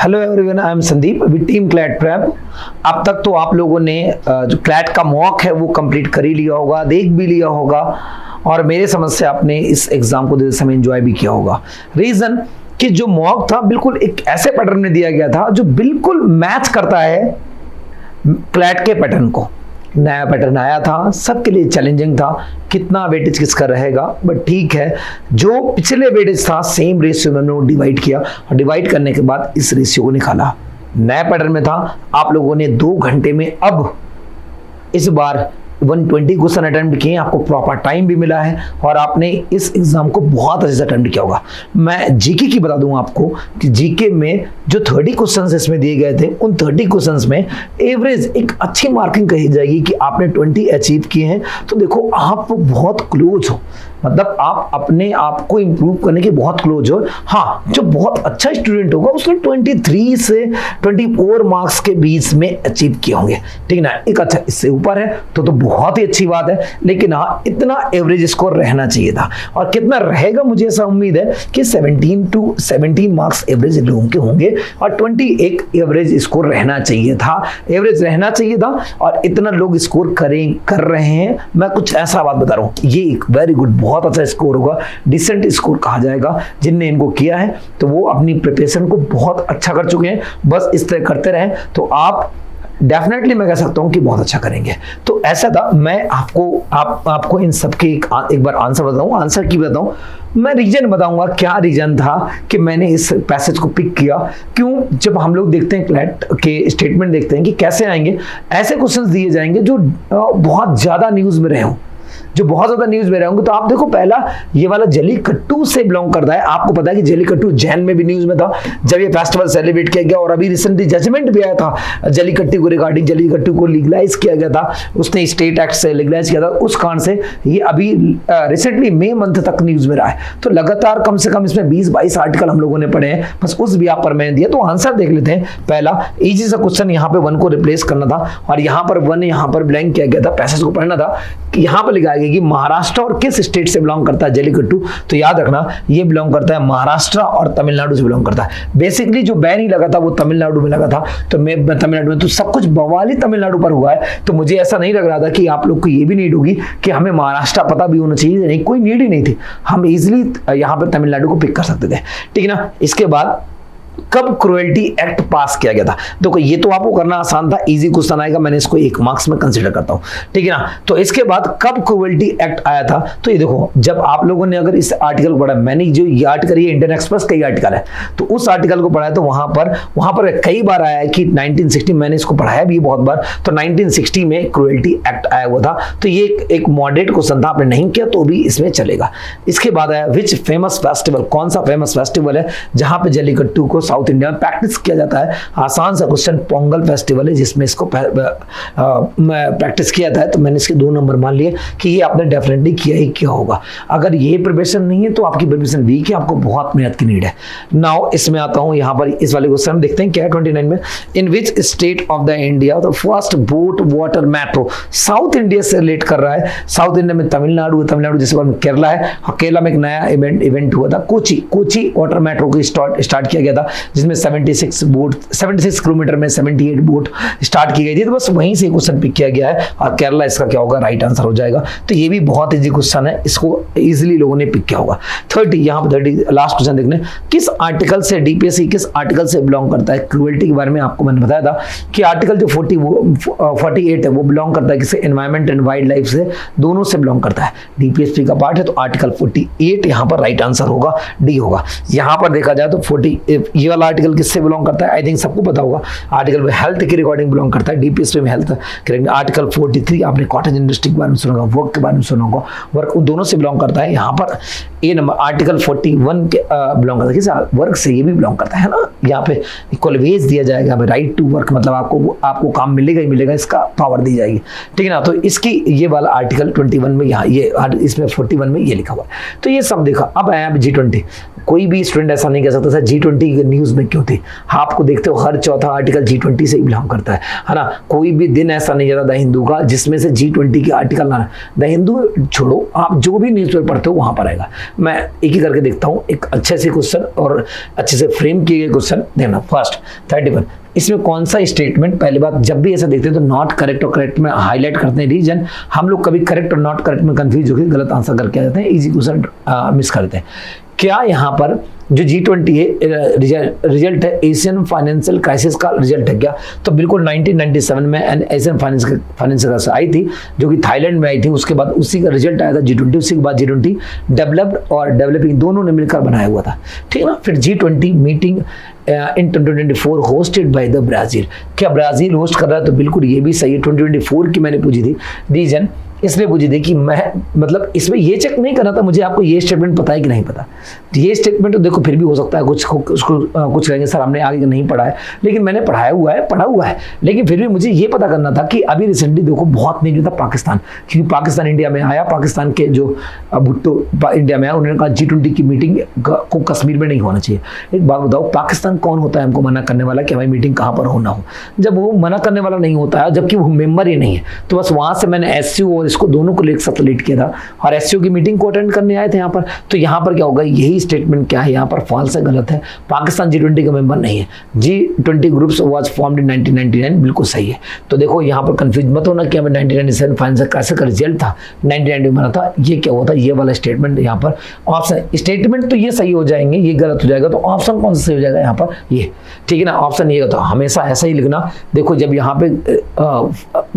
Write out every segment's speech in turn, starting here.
Hello everyone, I am Sandeep with team CLAT prep. अब तक तो आप लोगों ने जो क्लैट का मॉक है वो कंप्लीट कर ही लिया होगा, देख भी लिया होगा और मेरे समझ से आपने इस एग्जाम को देते समय एंजॉय भी किया होगा। रीजन कि जो मॉक था बिल्कुल एक ऐसे पैटर्न में दिया गया था जो बिल्कुल मैच करता है क्लैट के पैटर्न को। नया पैटर्न आया था, सबके लिए चैलेंजिंग था, कितना वेटेज किसका रहेगा, बट ठीक है, जो पिछले वेटेज था सेम रेशियो में हमने डिवाइड किया और डिवाइड करने के बाद इस रेशियो को निकाला। नया पैटर्न में था, आप लोगों ने 2 घंटे में अब इस बार 120 क्वेश्चन अटेम्प्ट किए, आपको प्रॉपर टाइम भी मिला है और आपने इस एग्जाम को बहुत अच्छे से अटेम्प्ट किया होगा। मैं जीके की बता दूं आपको कि जीके में जो 30 क्वेश्चंस इसमें दिए गए थे, उन 30 क्वेश्चंस में एवरेज एक अच्छी मार्किंग कही जाएगी कि आपने 20 अचीव किए हैं। तो देखो आप बहुत क्लोज हो, मतलब आप अपने आप को इम्प्रूव करने के बहुत क्लोज हो। हाँ, जो बहुत अच्छा स्टूडेंट होगा उसने 23 से 24 मार्क्स के बीच में अचीव किए होंगे, ठीक ना। एक अच्छा इससे ऊपर है तो बहुत ही अच्छी बात है, लेकिन हाँ इतना एवरेज स्कोर रहना चाहिए था। और कितना रहेगा, मुझे ऐसा उम्मीद है कि 17 मार्क्स एवरेज लोगों के होंगे और 21 एवरेज स्कोर रहना चाहिए था, एवरेज रहना चाहिए था। और इतना लोग स्कोर कर रहे हैं, मैं कुछ ऐसा बात बता रहा हूँ, ये एक वेरी गुड बहुत अच्छा स्कोर होगा, डिसेंट स्कोर कहा जाएगा। जिनने इनको किया है तो वो अपनी प्रिपरेशन को बहुत अच्छा कर चुके हैं, बस इस तरह करते रहें तो आप डेफिनेटली मैं कह सकता हूं कि बहुत अच्छा करेंगे। तो ऐसा था, मैं आपको इन सबके एक बार आंसर बताऊं। आंसर की बताऊं, मैं रीजन बताऊंगा क्या रीजन था कि मैंने इस पैसेज को पिक किया। क्यों, जब हम लोग देखते हैं क्लैट के स्टेटमेंट देखते हैं कि कैसे आएंगे, ऐसे क्वेश्चंस दिए जाएंगे जो बहुत ज्यादा न्यूज में रहे हों, जो बहुत ज्यादा न्यूज में रहेंगे। तो आप देखो, पहला ये वाला जलीकट्टू से बिलोंग करता है। आपको पता है कि जलीकट्टू जैन में भी न्यूज में था जब ये फेस्टिवल सेलिब्रेट किया गया, और अभी रिसेंटली जजमेंट भी आया था जलीकट्टू को रिगार्डिंग। जलीकट्टू को लीगलाइज किया गया था, उसने स्टेट एक्ट से लीगलाइज किया था, उस कारण से ये अभी रिसेंटली मई मंथ तक न्यूज में रहा है। तो लगातार कम से कम इसमें 20-22 आर्टिकल हम लोगों ने पढ़े हैं, बस उस भी आप पर मैंने दिया। तो आंसर देख लेते हैं। पहला इजी सा क्वेश्चन, यहाँ पे 1 को रिप्लेस करना था और यहाँ पर 1 यहाँ पर ब्लैंक किया गया था, पैसेज को पढ़ना था कि यहाँ पर लिखा गया कि महाराष्ट्र और किस स्टेट से बिलोंग करता है जलीकट्टू। तो याद रखना ये बिलोंग करता है महाराष्ट्र और तमिलनाडु से बिलोंग करता है। बेसिकली जो बैन ही लगा था वो तमिलनाडु में लगा था, तो मैं तमिलनाडु में, तो सब कुछ बवाली तमिलनाडु पर हुआ है। तो मुझे ऐसा नहीं लग रहा था कि आप लोग को ये भी नीड होगी कि हमें महाराष्ट्र पता भी होना चाहिए, नहीं कोई नीड ही नहीं थी, हम इजिली यहाँ पर तमिलनाडु को पिक कर सकते थे, ठीक है ना। इसके बाद कब क्रुएल्टी एक्ट पास किया गया था, देखो ये तो आपको करना आसान था, इजी क्वेश्चन आएगा, मैंने इसको 1 मार्क्स में कंसीडर करता हूं, ठीक है ना। तो इसके बाद कब क्रुएल्टी एक्ट आया था, तो ये देखो, जब आप लोगों ने अगर इस आर्टिकल को पढ़ा, मैंने जो ये आर्टिकल, ये इंडियन एक्सप्रेस का ही आर्टिकल है, तो उस आर्टिकल को पढ़ा है, तो वहां पर कई बार आया है कि 1960, मैंने इसको पढ़ाया भी बहुत बार, तो 1960 में क्रुएल्टी एक्ट आया हुआ था। तो ये एक मॉडरेट क्वेश्चन था, आपने नहीं किया तो भी इसमें चलेगा। इसके बाद आया विच फेमस फेस्टिवल, कौन सा फेमस फेस्टिवल है जहां पे जलीकट्टू को साउथ इंडिया में प्रैक्टिस किया जाता है। आसान सा क्वेश्चन, पोंगल फेस्टिवल है जिसमें इसको प्रैक्टिस किया जाता है। तो मैंने इसके 2 नंबर मान लिए कि ये आपने डेफिनेटली किया ही किया होगा। अगर ये प्रिपरेशन नहीं है तो आपकी प्रिपरेशन वीक है, आपको बहुत मेहनत की नीड है। नाउ इसमें आता हूं, यहाँ पर इस वाले क्वेश्चन देखते हैं क्या है 29 में। In which state of the India the first boat water metro, south India से रिलेट कर रहा है। साउथ इंडिया में तमिलनाडु, तमिलनाडु जैसे में केरला है, केरला में एक नया इवेंट हुआ था, कोची वाटर मेट्रो को स्टार्ट किया गया था, जिसमें 76 किलोमीटर में 78 बोट स्टार्ट की गई थी। तो बस वहीं से क्वेश्चन पिक किया गया है और केरला इसका क्या होगा, राइट आंसर हो जाएगा। तो ये भी बहुत इजी क्वेश्चन है, इसको इजीली लोगों ने पिक किया होगा। 30 यहाँ पर 30 लास्ट क्वेश्चन देखने, किस आर्टिकल से डीपीएससी किस आर्टिकल से बिलोंग करता है। क्रुएल्टी के बारे में आपको मैंने बताया था कि आर्टिकल जो 48 है वो बिलोंग करता है किसे, एनवायरमेंट एंड वाइल्ड लाइफ से, दोनों से बिलोंग करता है, डीपीएससी का पार्ट है। तो आर्टिकल 48 यहाँ पर राइट आंसर होगा, डी होगा। यहाँ पर देखा जाए तो 40 ये वाला आर्टिकल किससे बिलोंग करता है, आई थिंक सबको पता होगा, आर्टिकल हेल्थ की रिकॉर्डिंग बिलोंग करता है, डीपीएससी में हेल्थ करेंगे। आर्टिकल 43 आपने कॉटेज इंडस्ट्री के बारे में सुना होगा, वर्क के बारे में सुना होगा, वर्क उन दोनों से बिलोंग करता है। यहाँ पर ए नंबर आर्टिकल 41 के बिलोंग करता है, किस वर्क से, ये भी बिलोंग करता है ना। यहाँ पे इक्वल वेज दिया जाएगा, राइट टू वर्क, मतलब आपको काम मिलेगा ही मिलेगा, इसका पावर दी जाएगी, ठीक है ना। तो इसकी ये वाला आर्टिकल 21 में, यहाँ ये इसमें 41 में ये लिखा हुआ है। तो ये सब देखा। अब आया G20, कोई भी स्टूडेंट ऐसा नहीं कह सकता सर G20 न्यूज़ में क्यों थी। आपको देखते हो हर चौथा आर्टिकल G20 से ही बिलोंग करता है ना। कोई भी दिन ऐसा नहीं जाता द हिंदू का जिसमें से G20 के आर्टिकल ना। द हिंदू छोड़ो, आप जो भी न्यूज़पेपर पढ़ते हो वहाँ पर आएगा। मैं एक ही करके देखता हूँ, एक अच्छे से क्वेश्चन और अच्छे से फ्रेम किए गए क्वेश्चन देखना। फर्स्ट 31, इसमें कौन सा स्टेटमेंट, पहली बात जब भी ऐसा देखते हैं तो नॉट करेक्ट और करेक्ट में हाईलाइट करते हैं रीजन। हम लोग कभी करेक्ट और नॉट करेक्ट में कंफ्यूज होकर गलत आंसर करके आ जाते हैं, इजी क्वेश्चन मिस करते हैं। क्या यहाँ पर जो G20 है रिजल्ट है एशियन फाइनेंशियल क्राइसिस का रिजल्ट है क्या? तो बिल्कुल 1997 में एशियन फाइनेंशियल क्राइसिस आई थी जो कि थाईलैंड में आई थी। उसके बाद उसी का रिजल्ट आया था G20। उसी के बाद G20 डेवलप्ड और डेवलपिंग दोनों ने मिलकर बनाया हुआ था, ठीक है ना। फिर G20 meeting in 2024 hosted by the Brazil. क्या ब्राज़ील होस्ट कर रहा है? तो बिल्कुल ये भी सही है। 2024 की मैंने पूछी थी रीजन, इसलिए पूछी थी कि मैं मतलब इसमें ये चेक नहीं करना था मुझे आपको ये स्टेटमेंट पता है कि नहीं पता। ये स्टेटमेंट तो देखो फिर भी हो सकता है कुछ कहेंगे सर हमने आगे नहीं पढ़ा है, लेकिन मैंने पढ़ा हुआ है, लेकिन फिर भी मुझे ये पता करना था कि अभी रिसेंटली देखो बहुत न्यूज़ था पाकिस्तान, क्योंकि पाकिस्तान इंडिया में आया। पाकिस्तान के जो भुट्टो इंडिया में आया, उन्होंने कहा G20 की मीटिंग को कश्मीर में नहीं होना चाहिए। एक बात बताओ, पाकिस्तान कौन होता है हमको मना करने वाला कि हमारी मीटिंग कहाँ पर होना हो? जब वो मना करने वाला नहीं होता है, जबकि वो मेंबर ही नहीं है, तो बस वहाँ से मैंने SCO और इसको दोनों को एक साथ लीड किया था और SCO की मीटिंग को अटेंड करने आए थे यहाँ पर। तो यहाँ पर क्या होगा, यही स्टेटमेंट क्या है यहाँ पर फॉल्स है, गलत है। पाकिस्तान G20 का मेंबर नहीं है। G20 groups was formed in 1999, बिल्कुल सही है। तो देखो यहाँ पर कंफ्यूज मत होना कि हमें 1997 फाइनेंशियल क्राइसिस का रिजल्ट था 1990 में बना था, ये क्या हुआ था, ये वाला स्टेटमेंट यहाँ पर ऑप्शन स्टेटमेंट तो ये सही हो जाएंगे, ये गलत हो जाएगा। तो ऑप्शन कौन सा सही हो जाएगा यहाँ पर, ये, ठीक है ना। ऑप्शन ये होता है, हमेशा ऐसा ही लिखना। देखो जब यहाँ पे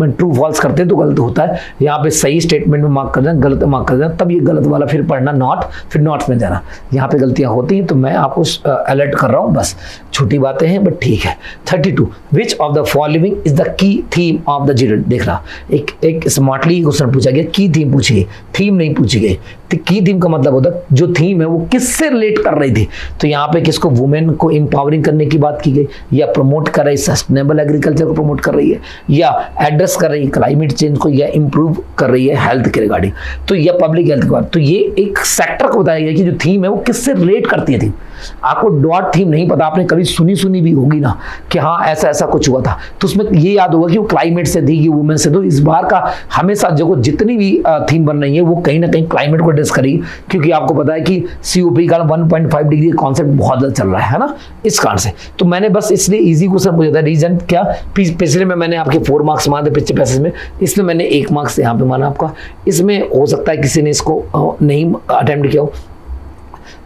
ट्रू फॉल्स करते हैं तो गलत होता है, यहाँ पे सही स्टेटमेंट में मार्क कर देना, गलत मार्क कर देना, तब ये गलत वाला फिर पढ़ना नॉट, फिर नॉट्स में जाना। यहाँ पे गलतियाँ होती हैं तो मैं आपको अलर्ट कर रहा हूँ, बस छोटी बातें हैं बट ठीक है। 32, विच of the following is the key theme of the G20? देखना एक स्मार्टली क्वेश्चन पूछा गया, की थीम पूछी गई, थीम नहीं पूछी गई। तो की थीम का मतलब होता है जो थीम है वो किससे रिलेट कर रही थी। तो यहाँ पे किसको, वुमेन को एम्पावरिंग करने की बात की गई, या प्रमोट कर रही सस्टेनेबल एग्रीकल्चर को प्रमोट कर रही है, या एड्रेस कर रही है क्लाइमेट चेंज को, या इंप्रूव कर रही है हेल्थ के रिगार्डिंग, तो या पब्लिक हेल्थ की बात। तो ये एक सेक्टर को बताया गया कि जो थीम है वो किससे रिलेट करती है थीम। आपको डॉट थीम नहीं पता, आपने कभी सुनी भी होगी ना कि हाँ ऐसा कुछ हुआ था, तो उसमें ये याद होगा कि वो क्लाइमेट से थी कि वुमेन से। तो इस बार का हमेशा जो जितनी भी थीम बन रही है वो कहीं ना कहीं क्लाइमेट को एड्रेस करेगी, क्योंकि आपको पता है कि COP का 1.5 डिग्री कॉन्सेप्ट बहुत ज़्यादा चल रहा है ना, इस कारण से। तो मैंने बस इसलिए इजी क्वेश्चन पूछा था। रीजन क्या, पिछले में मैंने आपके 4 मार्क्स माने थे पिछले पैसेज में, इसमें मैंने 1 मार्क्स यहाँ पे माना आपका। इसमें हो सकता है किसी ने इसको नहीं अटेम्प्ट किया हो।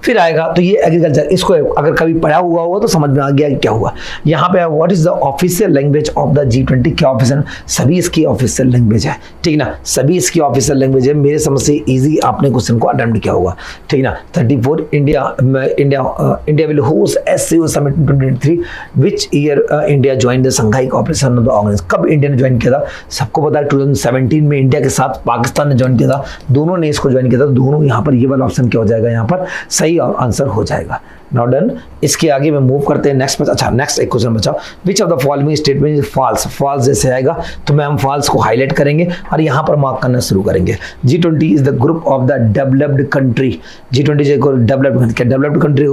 फिर आएगा तो ये एग्रीकल्चर, इसको अगर कभी पढ़ा हुआ होगा तो समझ में आ गया कि क्या हुआ। यहाँ पे what is the official language of the G20? क्या ऑफिशियल, सभी इसकी ऑफिशियल लैंग्वेज है, ठीक ना, सभी इसकी ऑफिशियल लैंग्वेज है। मेरे समझ से इजी आपने क्वेश्चन को अटेम्प्ट किया होगा, ठीक ना। 34, India will host SCO summit 2023, which year India join the Shanghai cooperation of the organization? कब इंडिया ने ज्वाइन किया था? सबको पता है 2017 में इंडिया के साथ पाकिस्तान ने ज्वाइन किया था, दोनों ने इसको ज्वाइन किया था। दोनों यहाँ पर ये वाला ऑप्शन क्या हो जाएगा, यहाँ पर सही आंसर हो जाएगा। Now done. इसके आगे में मूव करते हैं नेक्स्ट। अच्छा नेक्स्ट एक क्वेश्चन बचा, which of the following statement is false? False जैसे आएगा तो मैं हम फॉल्स को हाईलाइट करेंगे और यहाँ पर मार्क करना शुरू करेंगे। G20 is the group of the developed country. G20 जो डेवलप्ड, क्या developed country?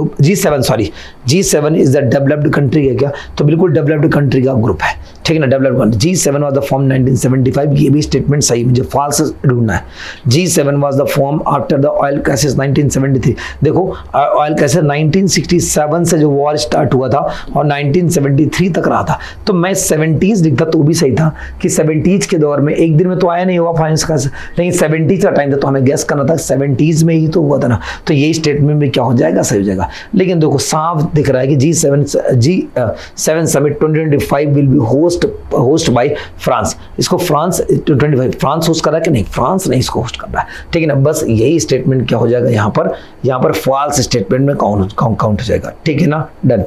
G7 is the developed country है क्या? तो बिल्कुल डेवलप्ड कंट्री का ग्रुप है, ठीक है ना, developed country. G7 was the form 1975, ये भी स्टेटमेंट सही, मुझे फॉल्स ढूंढना है। G7 was the form after the oil crisis 1973। देखो ऑयल क्राइसिस 1967 से जो वॉर स्टार्ट हुआ था और 1973 तक रहा था, तो मैं 70s लिखता तो भी सही था कि 70s के दौर में, एक दिन में तो आया नहीं हुआ फाइनेंस का, लेकिन 70s का टाइम था तो हमें गैस करना था 70s में ही तो हुआ था ना, तो यही स्टेटमेंट में क्या हो जाएगा, सही हो जाएगा। लेकिन देखो साफ दिख रहा है कि G7 summit 2025 will be host bye France. इसको फ्रांस 25 फ्रांस होस्ट कर रहा है कि नहीं? फ्रांस नहीं इसको होस्ट कर रहा है, ठीक है ना। बस यही स्टेटमेंट क्या हो जाएगा यहाँ पर फॉल्स स्टेटमेंट में काउंट हो जाएगा, ठीक है ना, डन।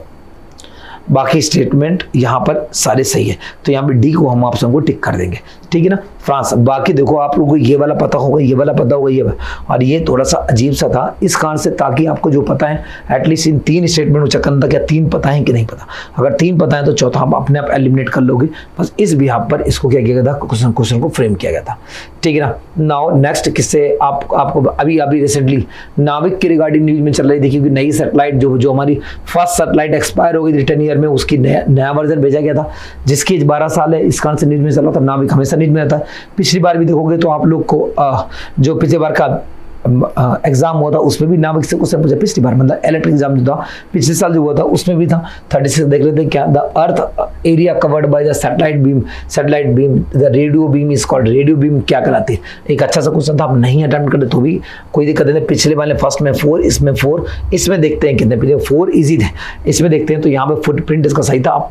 बाकी स्टेटमेंट यहाँ पर सारे सही है, तो यहाँ पे डी को हम ऑप्शन को टिक कर देंगे, ठीक है ना। फ्रांस, बाकी देखो आप लोगों को ये वाला पता होगा, ये वाला पता होगा, ये वाला, और ये थोड़ा सा अजीब सा था इस कारण से, ताकि आपको जो पता है एटलीस्ट इन 3 स्टेटमेंट में चेक करना था क्या 3 पता है कि नहीं पता। अगर 3 पता है तो चौथा आप अपने आप एलिमिनेट कर लोगे। बस इस बिहाफ पर इसको क्या किया गया था, क्वेश्चन को फ्रेम किया गया था, ठीक है ना। नाउ नेक्स्ट किससे आपको अभी रिसेंटली नाविक के रिगार्डिंग न्यूज में चल रही थी, क्योंकि नई सैटेलाइट जो हमारी फर्स्ट सैटेलाइट एक्सपायर हो गई थी 10 ईयर में, उसकी नया वर्जन भेजा गया था जिसकी 12 साल है, इस कारण से न्यूज में चल रहा था। नाविक हमेशा न्यूज में रहता है। पिछली बार भी देखोगे तो आप लोग को जो पिछले बार का एग्जाम हुआ था उसमें भी नाविक से क्वेश्चन पूछा। पिछली बार मतलब इलेक्ट्रिक एग्जाम जो था पिछले साल जो हुआ था उसमें भी था। 36 देख लेते हैं क्या, the earth area covered by the satellite beam the radio beam is called, radio beam क्या कहलाती है। एक अच्छा सा क्वेश्चन था, आप नहीं अटेम्प्ट करते तो भी कोई दिक्कत नहीं। पिछले वाले फर्स्ट में 4, इसमें 4, इसमें देखते हैं कितने, पिछले 4 इजी थे, इसमें देखते हैं तो यहाँ पे फुटप्रिंट इसका सही था।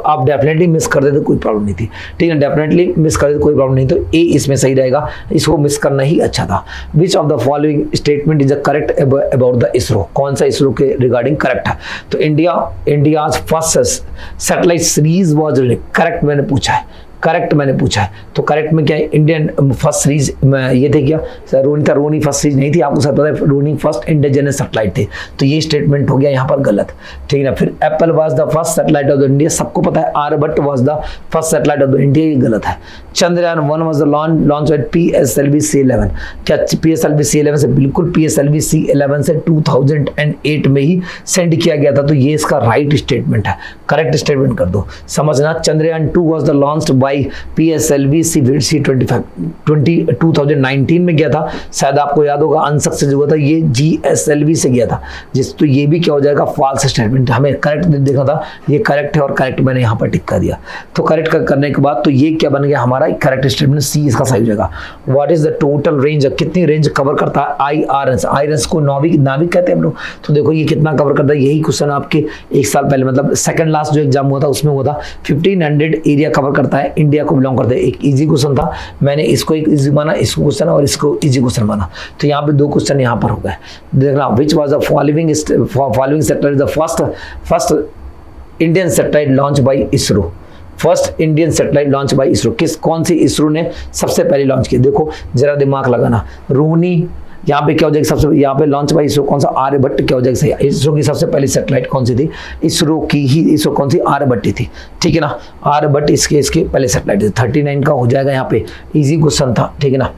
आप डेफिनेटली मिस कर देते कोई प्रॉब्लम नहीं थी, ठीक है, डेफिनेटली मिस कर देते कोई प्रॉब्लम नहीं, तो ए इसमें सही रहेगा, इसको मिस करना ही अच्छा था। Which of the following statement is the correct about the ISRO, कौन सा इसरो के रिगार्डिंग करेक्ट है। तो India's first satellite series was correct मैंने पूछा है, करेक्ट मैंने पूछा है, तो करेक्ट में क्या है, इंडियन फर्स्ट सीरीज में ये थे क्या, रोनी फर्स्ट सीरीज नहीं थी, आपको सब पता है रोनी फर्स्ट इंडिजिनस सैटेलाइट थे, तो ये स्टेटमेंट हो गया यहाँ पर गलत, ठीक है ना। फिर Apple was the first satellite of the India, सबको पता है Aryabhata was the first satellite of the India, ये गलत है। Chandrayaan 1 was the launch at PSLV C11, क्या PSLV C11 से, बिल्कुल PSLV C11 से 2008 में ही सेंड किया गया था, तो ये इसका राइट स्टेटमेंट है, करेक्ट स्टेटमेंट कर दो, समझना। Chandrayaan 2 was the launched by PSLV C25 2019 में गया था, शायद आपको याद होगा अनसक्सेस हुआ था, ये GSLV से गया था, तो ये भी क्या हो जाएगा, फॉल्स स्टेटमेंट, हमें करेक्ट देखना था, ये करेक्ट है और करेक्ट मैंने यहाँ पर टिक कर दिया। तो करेक्ट करने के बाद तो ये क्या बन गया हमारा करेक्ट स्टेटमेंट, सी इसका सही हो जाएगा। What is the total range, कितनी रेंज कवर करता है IRS को नाविक कहते हैं हम लोग, तो देखो ये कितना कवर करता है, यही क्वेश्चन आपके 1 साल पहले मतलब सेकंड लास्ट जो एग्जाम हुआ था उसमें हुआ था, 1500 एरिया कवर करता है, इंडिया को बिलोंग करते हैं। एक इजी क्वेश्चन था, मैंने इसको एक इजी माना, इसको क्वेश्चन और इसको इजी क्वेश्चन माना, तो यहाँ पे 2 क्वेश्चन यहाँ पर हो गए। देखना, which was the following satellite the first Indian satellite launch by ISRO, first Indian satellite launch by ISRO, कौन सी इसरो ने सबसे पहले लॉन्च की, देखो जरा दिमाग लगाना। रोहिणी, यहाँ पे क्या हो जाएगा सबसे, यहाँ पे लॉन्च बाय इसरो कौन सा, आर्यभट्ट क्या हो जाएगा सही, इसरो की सबसे पहली सैटेलाइट कौन सी थी, इसरो कौन सी, आर्यभट्ट थी, ठीक है ना, आर्यभट्ट इसके पहले सैटेलाइट थी। 39 का हो जाएगा यहाँ पे, इजी क्वेश्चन था, ठीक है ना।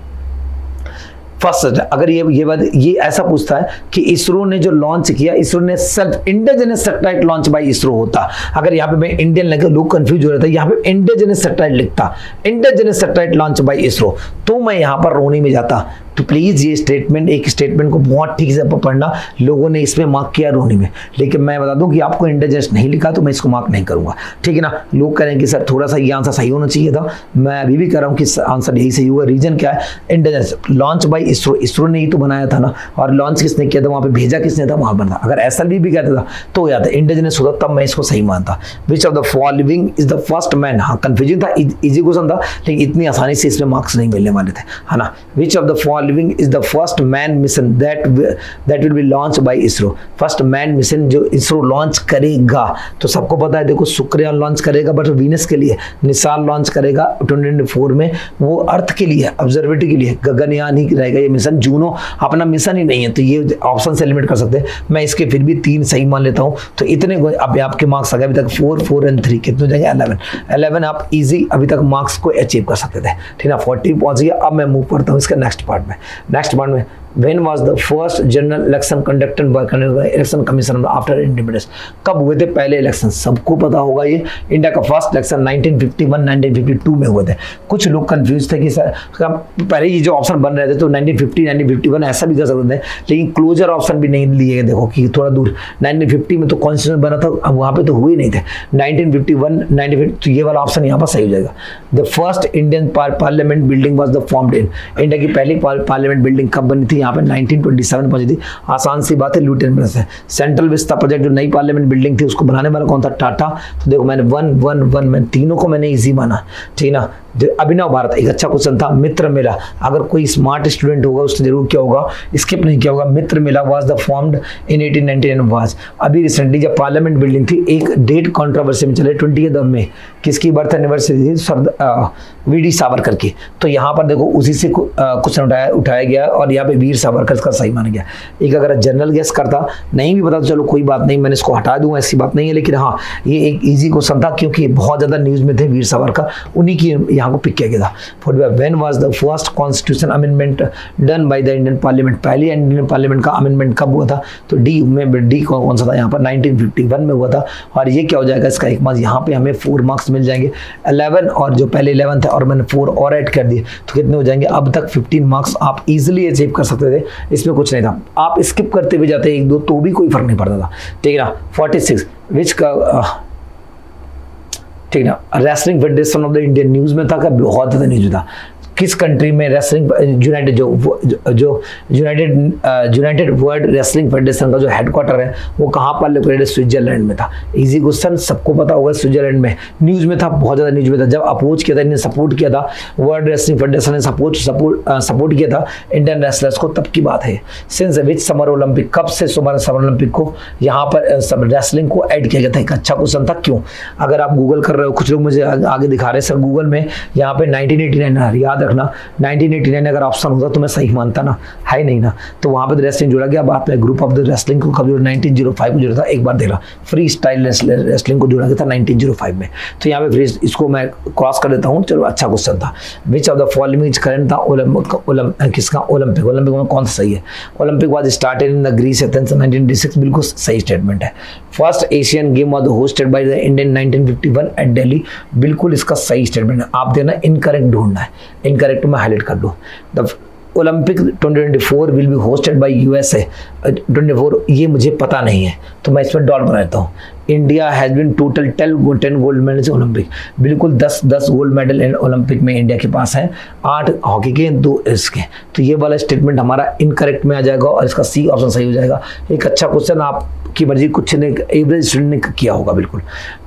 फर्स्ट, अगर ये ऐसा पूछता है कि इसरो ने जो लॉन्च किया, इसरो ने self indigenous satellite launch by ISRO होता, अगर यहाँ पे मैं इंडियन लगे लोग कंफ्यूज हो रहे थे, यहाँ पे इंडिजिनस सैटेलाइट लिखता, indigenous satellite launch by ISRO, तो मैं यहाँ पर रोहिणी में जाता। तो प्लीज़ ये स्टेटमेंट, एक स्टेटमेंट को बहुत ठीक से पढ़ना, लोगों ने इसमें मार्क किया रोहिणी में, लेकिन मैं बता दूं कि आपको इंडिजिनस नहीं लिखा तो मैं इसको मार्क नहीं करूंगा, ठीक है ना। लोग कह रहे हैं कि सर थोड़ा सा ये आंसर सही होना चाहिए था, मैं अभी भी कह रहा हूँ कि आंसर यही सही हुआ। रीजन क्या है, इंडिजिनस लॉन्च बाय इसरो ने ही तो बनाया था ना, और लॉन्च किसने किया था, वहाँ पे भेजा किसने था, वहाँ बना। अगर SLV भी कहता था तो याद है इंडिजिनस होता, तब मैं इसको सही मानता। विच of the following is the first man, हाँ कंफ्यूजन था, इजी क्वेश्चन था, लेकिन इतनी आसानी से इसमें मार्क्स नहीं मिलने वाले थे, है ना। विच of the following is the first man mission that will be launch by ISRO, first man mission जो इसरो लॉन्च करेगा, तो सबको पता है, देखो शुक्रयान लॉन्च करेगा बट वीनस के लिए, निसार लॉन्च करेगा 2024 में, वो अर्थ के लिए, ऑब्जर्वेटरी के लिए, गगनयान ही रहेगा ये मिशन, जूनो अपना मिशन ही नहीं है, तो ये ऑप्शन से एलिमिनेट कर सकते हैं। मैं इसके फिर भी 3 सही मान लेता हूँ, तो इतने अब आपके मार्क्स आ गए अभी तक 4, 4 और 3 कितने हो जाएंगे, 11 आप इजी अभी तक मार्क्स को अचीव कर सकते थे, ठीक है, 40 पहुंच गया। अब मैं मूव करता हूँ इसका नेक्स्ट पार्ट में। When was the first general election conducted by election commission after independence? कब हुए थे पहले इलेक्शन, सबको पता होगा ये, इंडिया का फर्स्ट इलेक्शन 1951 1952 में हुए थे। कुछ लोग कंफ्यूज थे कि सर पहले ये जो ऑप्शन बन रहे थे तो 1950 1951 ऐसा भी कर सकते थे, लेकिन क्लोजर ऑप्शन भी नहीं लिए, देखो कि थोड़ा दूर 1950 में तो कॉन्स्टिट्यूशन बना था, अब वहाँ पे तो हुए नहीं थे। 1951 1950, तो ये वाला ऑप्शन यहाँ पर सही हो जाएगा। The first Indian parliament building was the formed in, India की पहली पार्लियामेंट बिल्डिंग कब बनी थी, यहाँ पे 1927 पहुंची थी। आसान सी बात है, लुटियन ब्रदर्स है। सेंट्रल विस्ता प्रोजेक्ट जो नई पार्लियामेंट बिल्डिंग थी उसको बनाने वाला कौन था? टाटा। तो देखो मैंने 1 मैं तीनों को मैंने इजी माना, ठीक ना। अभिनव भारत एक अच्छा क्वेश्चन था। मित्र मेला, अगर कोई स्मार्ट स्टूडेंट होगा उसने जरूर क्या होगा, स्किप नहीं किया होगा। Mitra Mela was the formed in 1899 was. अभी रिसेंटली जब पार्लियामेंट बिल्डिंग थी, एक डेट कंट्रोवर्सी में चले 20 में, किसकी बर्थ एनिवर्सरी थी? वीडी सावरकर की। तो यहाँ पर देखो उसी से क्वेश्चन उठाया गया और यहाँ पे वीर सावरकर का सही माना गया। एक अगर जनरल गेस करता नहीं भी पता तो चलो कोई बात नहीं, मैंने इसको हटा दूंगा, ऐसी बात नहीं है। लेकिन हाँ, ये एक इजी क्वेश्चन था क्योंकि बहुत ज्यादा न्यूज में थे वीर सावरकर, उन्हीं की यहाँ को पिक किया गया था। When was the first constitution amendment done by the Indian parliament? पहली इंडियन पार्लियामेंट का अमेंडमेंट कब हुआ था? तो डी कौन सा था यहाँ पर? 1951 में हुआ था। और ये क्या हो जाएगा इसका एक मार्क्स, यहाँ पे हमें 4 मार्क्स मिल जाएंगे। 11 और जो पहले 11 थे और मैंने 4 और ऐड कर दिए तो कितने हो जाएंगे? अब तक 15 मार्क्स आप इजीली अचीव कर सकते थे, इसमें कुछ नहीं था। आप स्किप करते हुए जाते 1-2 तो भी कोई फर्क नहीं पड़ता था, ठीक है ना। 46 विच का, ठीक ना, wrestling federation of the Indian news में था, क्या बहुत ज्यादा न्यूज था। किस कंट्री में रेसलिंग यूनाइटेड जो यूनाइटेड वर्ल्ड रेसलिंग फेडरेशन का जो हेडक्वार्टर है वो कहाँ पर लोकेटेड है? स्विट्जरलैंड में था। इजी क्वेश्चन, सबको पता होगा, स्विट्जरलैंड में। न्यूज़ में था, बहुत ज़्यादा न्यूज़ में था। जब अपोज किया था, इन्हें सपोर्ट किया था, वर्ल्ड रेसलिंग फेडरेशन ने सपोर्ट किया था इंडियन रेसलर्स को, तब की बात है। सिंस विच समर ओलंपिक, कब से समर ओलंपिक को यहाँ पर सब रेसलिंग को ऐड किया गया था? एक अच्छा क्वेश्चन था। क्यों? अगर आप गूगल कर रहे हो, कुछ लोग मुझे आगे दिखा रहे हैं सर गूगल में यहाँ पे 1989, याद रखना 1989 अगर ऑप्शन होता तो मैं सही मानता ना, है नहीं ना। तो वहाँ पे रेसलिंग जुड़ा गया। बात में ग्रुप ऑफ द रेसलिंग को कब 1905 को जुड़ा था, एक बार देखा। फ्री स्टाइल रेसलिंग को जुड़ा गया था 1905 में। तो यहाँ पे फ्री, इसको मैं क्रॉस कर देता हूँ, चलो अच्छा क्वेश्चन था। Which of the following is current था? किसका? ओलंपिक में कौन सा सही है? Olympic was started in the Greece Athens 1926, बिल्कुल सही स्टेटमेंट है। First Asian game was hosted by the Indian 1951 at Delhi, बिल्कुल इसका सही स्टेटमेंट है। आप देना इनकरेक्ट ढूंढना है, इनकरेक्ट में हाईलाइट कर दो। The Olympic 2024 will be hosted by USA 24, ये मुझे पता नहीं है तो मैं इसमें डॉट बना देता हूँ। India has been total 10 gold medals Olympic, बिल्कुल 10 गोल्ड मेडल ओलंपिक में इंडिया के पास है, 8 हॉकी के, 2 इसके। तो ये वाला स्टेटमेंट हमारा इनकरेक्ट में आ जाएगा और इसका सी ऑप्शन सही हो जाएगा। एक अच्छा क्वेश्चन, आपकी मर्जी, कुछ ने एवरेज स्टूडेंट ने किया होगा बिल्कुल।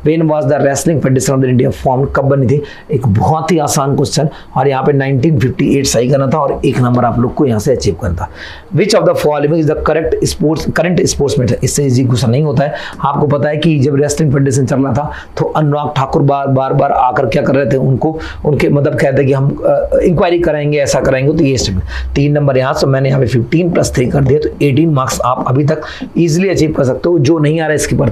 When was the wrestling federation of the India form, कब बनी थी? एक बहुत ही आसान क्वेश्चन, और यहाँ पे 1958 सही करना था और 1 नंबर आप लोग को यहाँ से अचीव करना था। Which of the following is the current sportsman? इससे इजी क्वेश्चन नहीं होता है। आपको पता है कि जब रेसलिंग फेडरेशन चल रहा था तो अनुराग ठाकुर बार आकर क्या कर रहे थे, उनके मतलब कहते कि हम इंक्वायरी कराएंगे, ऐसा कराएंगे। तो ये स्टेटमेंट 3 नंबर यहाँ से मैंने यहाँ पे 15 + 3 कर दिया, तो 18 मार्क्स आप अभी तक इजीली अचीव कर सकते हो। जो नहीं आ रहा है इसके पर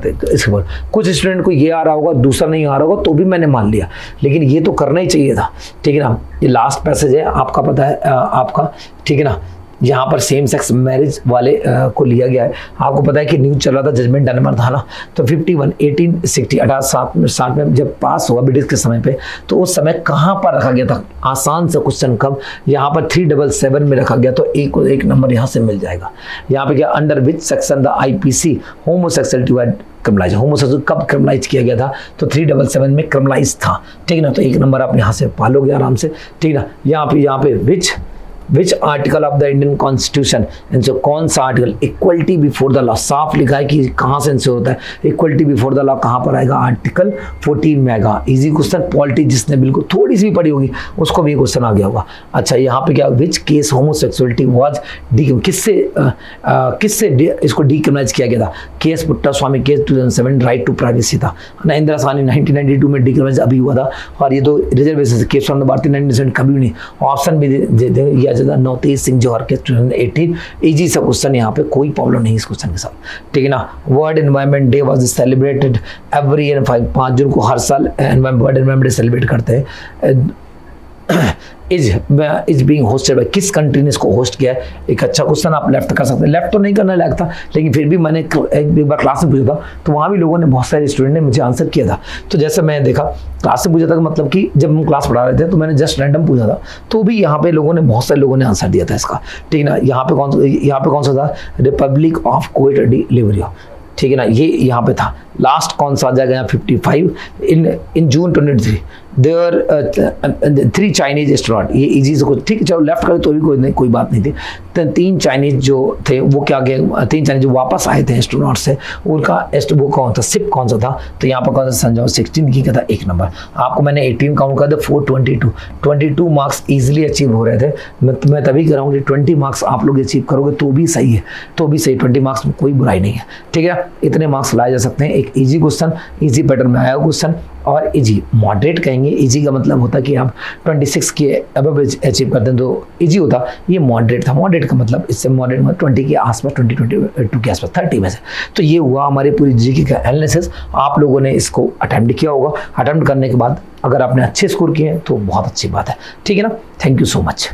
कुछ स्टूडेंट को ये आ रहा होगा, दूसरा नहीं आ रहा होगा, तो भी मैंने मान लिया, लेकिन ये तो करना ही चाहिए था, ठीक है ना। ये लास्ट पैसेज है, आपका पता है आपका, ठीक है ना। यहाँ पर सेम सेक्स मैरिज वाले को लिया गया है। आपको पता है कि न्यूज चल रहा था, जजमेंट डनमर था ना, तो 1860 में जब पास हुआ ब्रिटिश के समय पे, तो उस समय कहाँ पर रखा गया था? आसान से क्वेश्चन, कब? यहाँ पर 377 में रखा गया, तो एक नंबर यहाँ से मिल जाएगा। यहाँ पे क्या, under which section the IPC homosexuality criminalize, homosexual कब क्रिमिनलाइज किया गया था? तो 377 में क्रिमिनलाइज था, ठीक है ना। तो 1 नंबर आप यहाँ से पालोगे आराम से, ठीक है ना। यहाँ पे which article of the Indian constitution, इनसे कौन सा article? Equality before the law, साफ लिखा है कि कहाँ से इनसे होता है इक्वलिटी बिफोर द लॉ, कहाँ पर आएगा? आर्टिकल 14 में आएगा। इजी क्वेश्चन, पॉलिटी जिसने बिल्कुल थोड़ी सी भी पढ़ी होगी उसको भी क्वेश्चन आ गया होगा। अच्छा, यहाँ पे क्या, विच केस होमोसेक्सुअलिटी वाज किससे इसको डीक्रिमिनलाइज किया गया था? Case Puttaswamy case 2007, right to privacy था ना। इंदिरा साहनी 1992 में डीक्रिमिनलाइज अभी हुआ था, और ये तो रिजर्वेशन केस फ्रॉम द भारतीय 1997 कभी नहीं। ऑप्शन भी नवतेज सिंह जौहर के 2018, इजी सा क्वेश्चन, यहाँ पे कोई प्रॉब्लम नहीं इस क्वेश्चन के साथ, ठीक है ना। World environment day was celebrated every year 5 जून को, हर साल वर्ल्ड एनवायरनमेंट डे सेलिब्रेट करते हैं। इज बीइंग होस्टेड बाय, किस कंट्री ने इसको होस्ट किया है? एक अच्छा क्वेश्चन, आप लेफ्ट कर सकते हैं, लेफ्ट तो नहीं करना लायक था, लेकिन फिर भी मैंने एक बार क्लास में पूछा था तो वहाँ भी लोगों ने, बहुत सारे स्टूडेंट ने मुझे आंसर किया था। तो जैसे मैं देखा क्लास में पूछा था, मतलब कि जब हम क्लास पढ़ा रहे थे तो मैंने जस्ट रैंडम पूछा था, तो भी यहाँ पे बहुत सारे लोगों ने आंसर दिया था इसका, ठीक है ना। यहाँ पे कौन सा था? रिपब्लिक ऑफ कोएट लिबरिया, ठीक है ना, ये यहाँ पे था। लास्ट कौन सा आ जाएगा? 55 इन जून 23 देयर 3 चाइनीज एस्ट्रोनॉट, ये इजी से कुछ ठीक है, चलो लेफ्ट करें तो भी कोई बात नहीं थी। तो 3 चाइनीज जो थे वो क्या गए, 3 चाइनीज जो वापस आए थे एस्ट्रोनॉट से, उनका वो कौन था, शिप कौन सा था, तो यहाँ पर कौन सा संजय 16 की क्या था 1 नंबर। आपको मैंने 18 काउंट कर दिया, 422 मार्क्स इजीली अचीव हो रहे थे। मैं तभी कर रहा हूँ कि 20 मार्क्स आप लोग अचीव करोगे तो भी सही है, तो भी सही, 20 मार्क्स में कोई बुराई नहीं है, ठीक है। इतने मार्क्स लाए जा सकते हैं, एक इजी क्वेश्चन, इजी पैटर्न में आया क्वेश्चन, और इजी मॉडरेट कहेंगे। इजी का मतलब होता है कि आप 26 के अबव अचीव करते हैं तो इजी होता, ये मॉडरेट था। मॉडरेट का मतलब इससे मॉडरेट मतलब 20 के आसपास, 22 के आसपास, 30 में से। तो ये हुआ हमारे पूरी जीके का एनालिसिस। आप लोगों ने इसको अटेम्प्ट किया होगा, अटेम्प्ट करने के बाद अगर आपने अच्छे स्कोर किए हैं तो बहुत अच्छी बात है, ठीक है ना। Thank you so much.